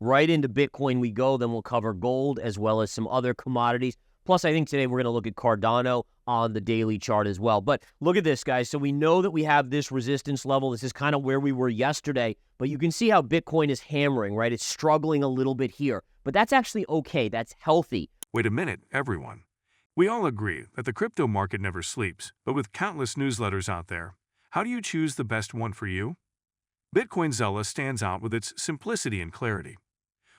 Right into Bitcoin we go, then we'll cover gold as well as some other commodities. Plus, I think today we're going to look at Cardano on the daily chart as well. But look at this, guys. So we know that we have this resistance level. This is kind of where we were yesterday. But you can see how Bitcoin is hammering, right? It's struggling a little bit here. But that's actually okay. That's healthy. Wait a minute, everyone. We all agree that the crypto market never sleeps, but with countless newsletters out there, how do you choose the best one for you? Bitcoin Zella stands out with its simplicity and clarity.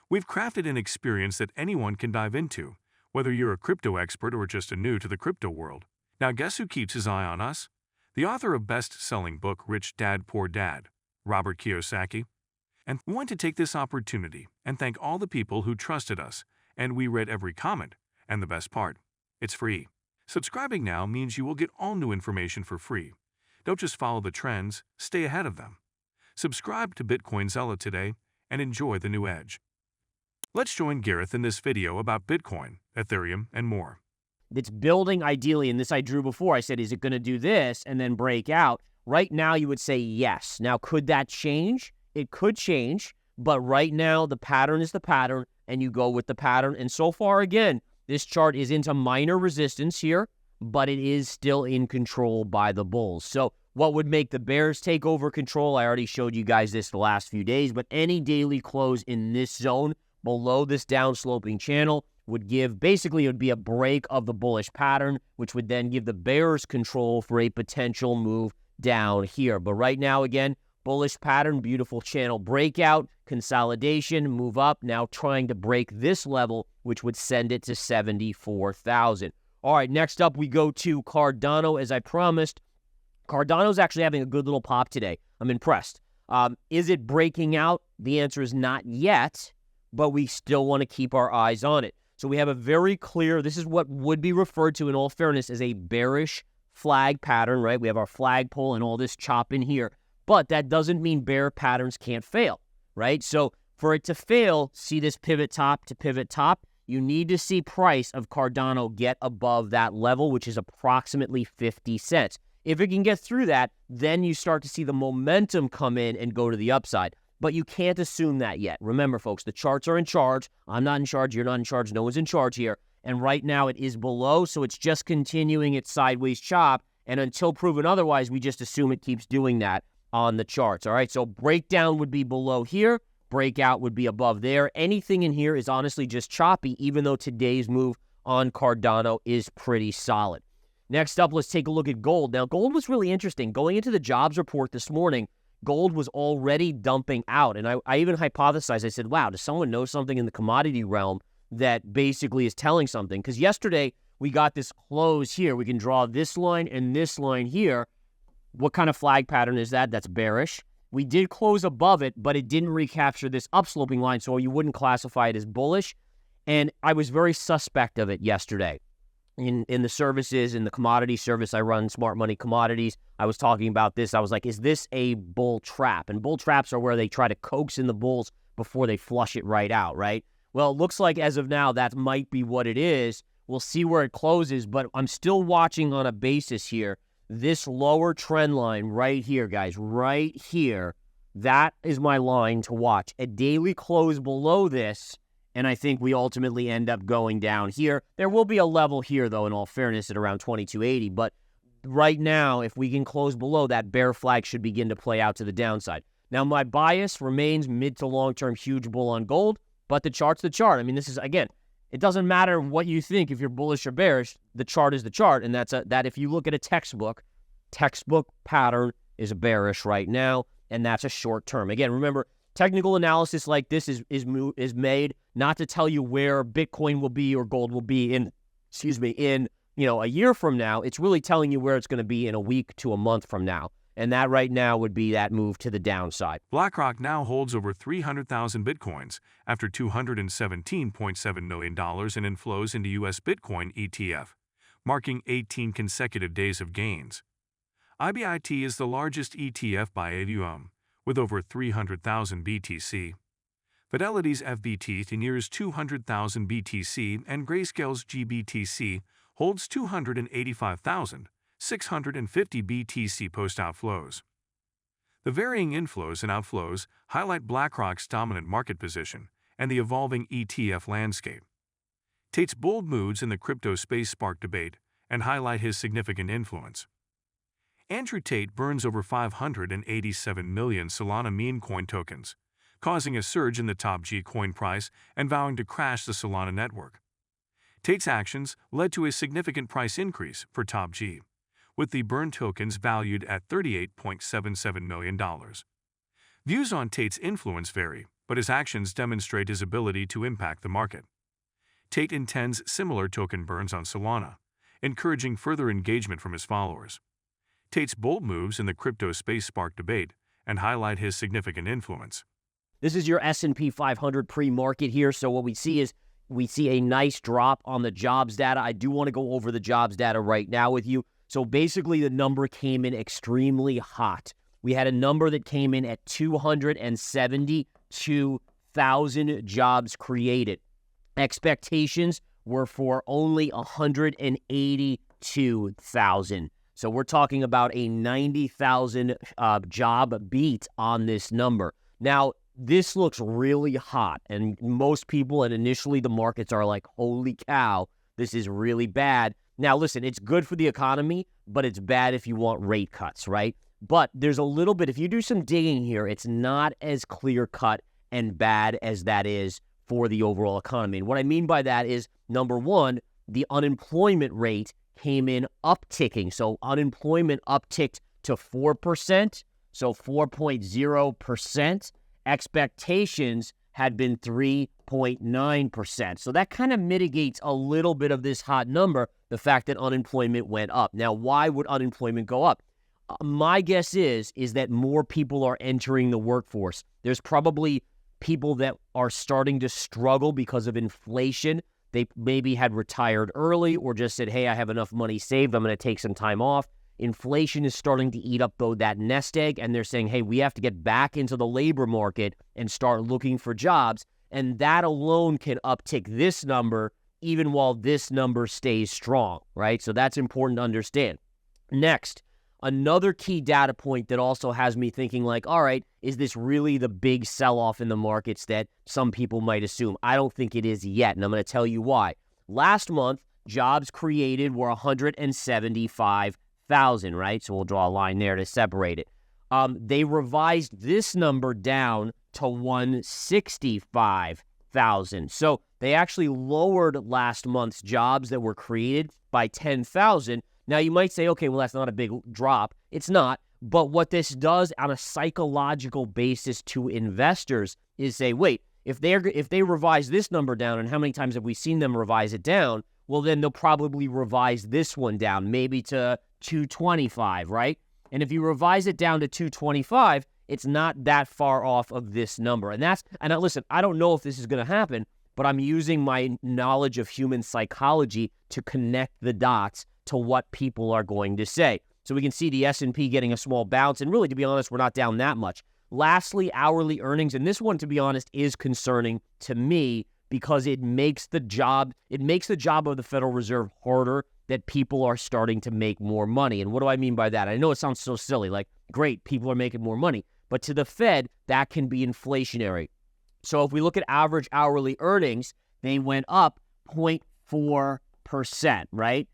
We've crafted an experience that anyone can dive into, whether you're a crypto expert or just a new to the crypto world. Now guess who keeps his eye on us? The author of best-selling book Rich Dad Poor Dad, Robert Kiyosaki. And we want to take this opportunity and thank all the people who trusted us, and we read every comment. And the best part, it's free. Subscribing now means you will get all new information for free. Don't just follow the trends, stay ahead of them. Subscribe to Bitcoin Zella today and enjoy the new edge. Let's join Gareth in this video about Bitcoin, Ethereum, and more. It's building ideally, and this I drew before. I said, is it going to do this and then break out? Right now, you would say yes. Now, could that change? It could change, but right now, the pattern is the pattern, and you go with the pattern. And so far, again, this chart is into minor resistance here, but it is still in control by the bulls. So what would make the bears take over control? I already showed you guys this the last few days, but any daily close in this zone below this downsloping channel would give, basically, it would be a break of the bullish pattern, which would then give the bears control for a potential move down here. But right now, again, bullish pattern, beautiful channel breakout, consolidation, move up, now trying to break this level, which would send it to 74,000. All right, next up, we go to Cardano. As I promised, Cardano's actually having a good little pop today. I'm impressed. Is it breaking out? The answer is not yet, but we still want to keep our eyes on it. So we have a very clear, this is what would be referred to in all fairness as a bearish flag pattern, right? We have our flagpole and all this chop in here, but that doesn't mean bear patterns can't fail, right? So for it to fail, see this pivot top to pivot top, you need to see price of Cardano get above that level, which is approximately 50 cents. If it can get through that, then you start to see the momentum come in and go to the upside. But you can't assume that yet. Remember, folks, the charts are in charge. I'm not in charge. You're not in charge. No one's in charge here. And right now it is below, so it's just continuing its sideways chop. And until proven otherwise, we just assume it keeps doing that on the charts. All right, so breakdown would be below here. Breakout would be above there. Anything in here is honestly just choppy, even though today's move on Cardano is pretty solid. Next up, let's take a look at gold. Now, gold was really interesting. Going into the jobs report this morning, gold was already dumping out. And I even hypothesized, I said, wow, does someone know something in the commodity realm that basically is telling something? Because yesterday we got this close here. We can draw this line and this line here. What kind of flag pattern is that? That's bearish. We did close above it, but it didn't recapture this upsloping line, so you wouldn't classify it as bullish. And I was very suspect of it yesterday. In the services, in the commodity service, I run Smart Money Commodities. I was talking about this. I was like, is this a bull trap? And bull traps are where they try to coax in the bulls before they flush it right out, right? Well, it looks like as of now, that might be what it is. We'll see where it closes, but I'm still watching on a basis here. This lower trend line right here, guys, right here, that is my line to watch. A daily close below this, and I think we ultimately end up going down here. There will be a level here, though, in all fairness, at around 2280. But right now, if we can close below, that bear flag should begin to play out to the downside. Now, my bias remains mid to long-term huge bull on gold, but the chart's the chart. I mean, this is, again, it doesn't matter what you think if you're bullish or bearish. The chart is the chart, and that if you look at a textbook pattern is bearish right now, and that's a short term. Again, remember, technical analysis like this is made not to tell you where Bitcoin will be or gold will be in a year from now. It's really telling you where it's going to be in a week to a month from now. And that right now would be that move to the downside. BlackRock now holds over 300,000 Bitcoins after $217.7 million in inflows into U.S. Bitcoin ETF, marking 18 consecutive days of gains. IBIT is the largest ETF by AUM, with over 300,000 BTC. Fidelity's FBT nears 200,000 BTC, and Grayscale's GBTC holds 285,650 BTC post-outflows. The varying inflows and outflows highlight BlackRock's dominant market position and the evolving ETF landscape. Tate's bold moves in the crypto space spark debate and highlight his significant influence. Andrew Tate burns over 587 million Solana meme coin tokens, causing a surge in the top G coin price and vowing to crash the Solana network. Tate's actions led to a significant price increase for top G, with the burned tokens valued at $38.77 million. Views on Tate's influence vary, but his actions demonstrate his ability to impact the market. Tate intends similar token burns on Solana, encouraging further engagement from his followers. Tate's bold moves in the crypto space spark debate and highlight his significant influence. This is your S&P 500 pre-market here. So what we see is we see a nice drop on the jobs data. I do want to go over the jobs data right now with you. So basically the number came in extremely hot. We had a number that came in at 272,000 jobs created. Expectations were for only 182,000. So we're talking about a 90,000 job beat on this number. Now, this looks really hot, and most people, and initially the markets are like, holy cow, this is really bad. Now, listen, it's good for the economy, but it's bad if you want rate cuts, right? But there's a little bit, if you do some digging here, it's not as clear-cut and bad as that is for the overall economy. And what I mean by that is, number one, the unemployment rate came in upticking. So unemployment upticked to 4%, so 4.0%. Expectations had been 3.9%. So that kind of mitigates a little bit of this hot number, the fact that unemployment went up. Now, why would unemployment go up? My guess is that more people are entering the workforce. There's probably people that are starting to struggle because of inflation. They maybe had retired early or just said, hey, I have enough money saved, I'm going to take some time off. Inflation is starting to eat up, though, that nest egg, and they're saying, hey, we have to get back into the labor market and start looking for jobs, and that alone can uptick this number even while this number stays strong, right? So that's important to understand. Next, another key data point that also has me thinking like, all right, is this really the big sell-off in the markets that some people might assume? I don't think it is yet, and I'm going to tell you why. Last month, jobs created were 175,000, right? So we'll draw a line there to separate it. They revised this number down to 165,000. So they actually lowered last month's jobs that were created by 10,000. Now, you might say, okay, well, that's not a big drop. It's not. But what this does on a psychological basis to investors is say, wait, if they revise this number down, and how many times have we seen them revise it down? Well, then they'll probably revise this one down, maybe to 225, right? And if you revise it down to 225, it's not that far off of this number. And listen, I don't know if this is going to happen, but I'm using my knowledge of human psychology to connect the dots to what people are going to say. So we can see the S&P getting a small bounce, and really, to be honest, we're not down that much. Lastly, hourly earnings, and this one, to be honest, is concerning to me because it makes the job of the Federal Reserve harder, that people are starting to make more money. And what do I mean by that? I know it sounds so silly, like, great, people are making more money, but to the Fed, that can be inflationary. So if we look at average hourly earnings, they went up 0.4%, right?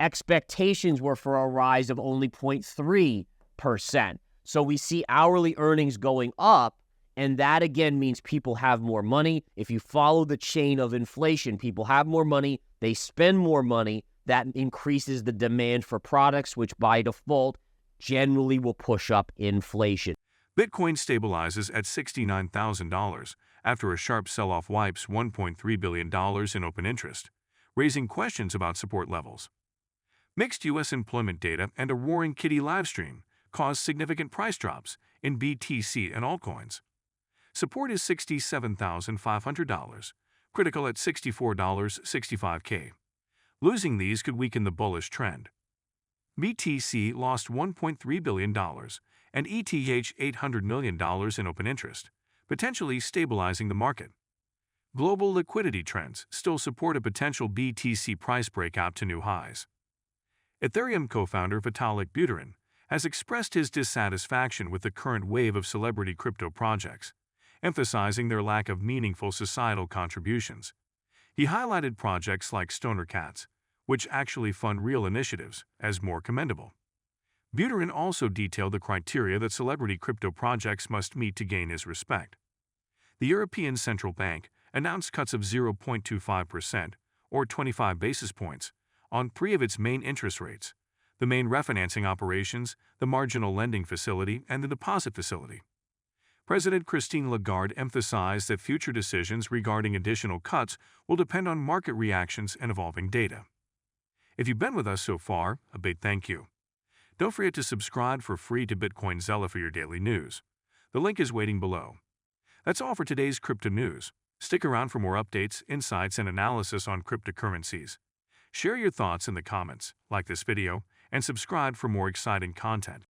Expectations were for a rise of only 0.3%. So we see hourly earnings going up, and that again means people have more money. If you follow the chain of inflation, people have more money, they spend more money, that increases the demand for products, which by default generally will push up inflation. Bitcoin stabilizes at $69,000 after a sharp sell-off wipes $1.3 billion in open interest, raising questions about support levels. Mixed U.S. employment data and a roaring kitty livestream caused significant price drops in BTC and altcoins. Support is $67,500, critical at $64.65K. Losing these could weaken the bullish trend. BTC lost $1.3 billion and ETH $800 million in open interest, potentially stabilizing the market. Global liquidity trends still support a potential BTC price breakout to new highs. Ethereum co-founder Vitalik Buterin has expressed his dissatisfaction with the current wave of celebrity crypto projects, emphasizing their lack of meaningful societal contributions. He highlighted projects like Stoner Cats, which actually fund real initiatives, as more commendable. Buterin also detailed the criteria that celebrity crypto projects must meet to gain his respect. The European Central Bank announced cuts of 0.25%, or 25 basis points, on 3 of its main interest rates: the main refinancing operations, the marginal lending facility, and the deposit facility. President Christine Lagarde emphasized that future decisions regarding additional cuts will depend on market reactions and evolving data. If you've been with us so far, a big thank you. Don't forget to subscribe for free to Bitcoin Zella for your daily news. The link is waiting below. That's all for today's crypto news. Stick around for more updates, insights, and analysis on cryptocurrencies. Share your thoughts in the comments, like this video, and subscribe for more exciting content.